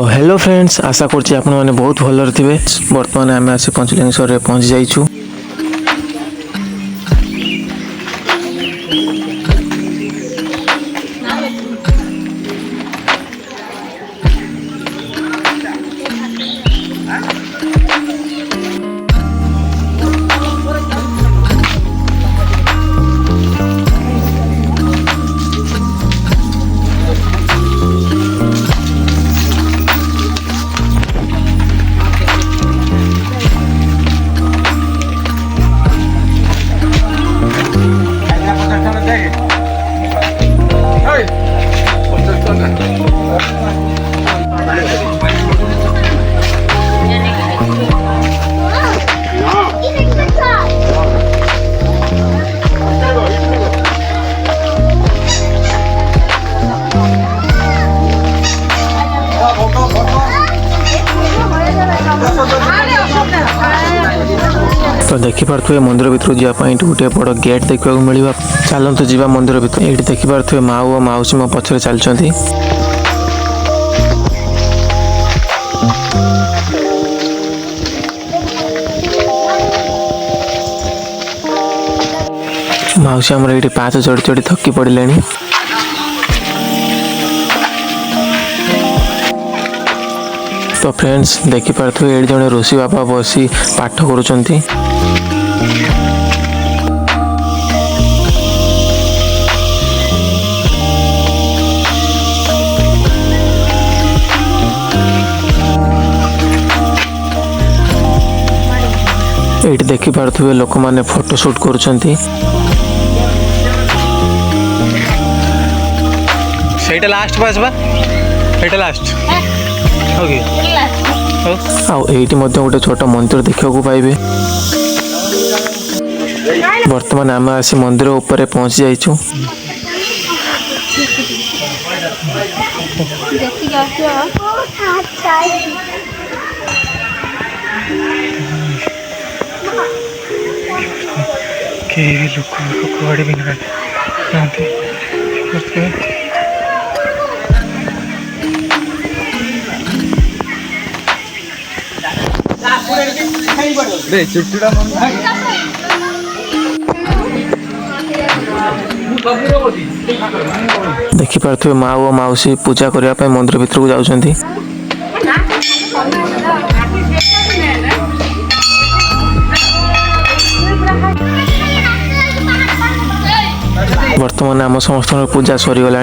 तो hello friends, आशा करछि आपण माने बहुत भलर थिबे। वर्तमान आमे आसी पंचलिंगेश्वर रे पहुंच जाइछु। तो देखी पारे मंदिर भर जावाई गोटे बड़ गेट देखा मिलवा। चलतु जा मंदिर भर। ये देखी पारे माँ और मौसी मो पछरे चलती। मौसी आमर ये पाँच चढ़ी चढ़ी थकी पड़े। तो फ्रेंड्स देखी पारे ये जड़े ऋषि बाबा बसी पाठ करुँच। ये देखी पारे लोक मैंने फोटो शूट करुँच। ସେଇଟା ଲାଷ୍ଟ ପାସ୍ ବା ସେଇଟା ଲାଷ୍ଟ ଓକେ ଆଉ ଏଇଠି ମଧ୍ୟ ଗୋଟେ ଛୋଟ ମନ୍ଦିର ଦେଖିବାକୁ ପାଇବେ। ବର୍ତ୍ତମାନ ଆମେ ଆସି ମନ୍ଦିର ଉପରେ ପହଞ୍ଚି ଯାଇଛୁ। କେହି ଲୋକ କୁଆଡ଼େ ବି ନାହାନ୍ତି। देखी पारे माँ और मौसी पूजा करने मंदिर भीतर को जाउछंती। वर्तमान आम समस्त पूजा सरीगला।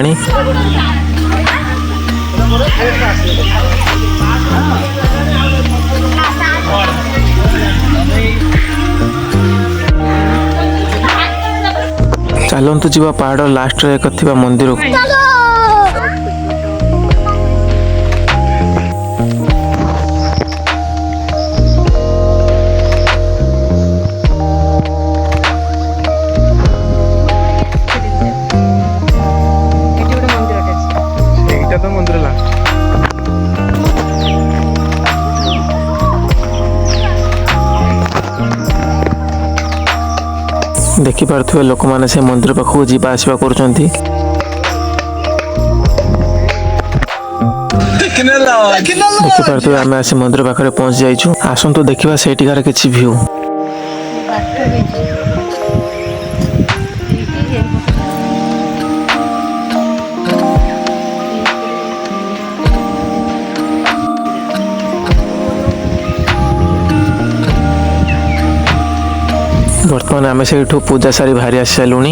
चलतु जा पहाड़ लास्ट रे एक मंदिर को। देखी पारे लोक मैंने से मंदिर पाखक जीवा आसवा कर। देखी पारे आम आसी मंदिर पाखे पहुंच जाइछु। आसतु देखा सेठिकार किसी व्यू। वर्तमान आम से पूजा सारी बाहरी आसी सारूँ।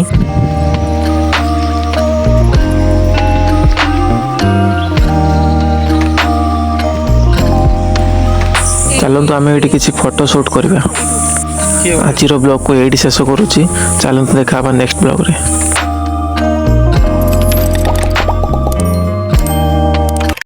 चलतु आम ये किसी फोटो शूट करवा। आज ब्लॉग को ये शेष करुँची। चलतु देखा नेक्स्ट ब्लॉग रे।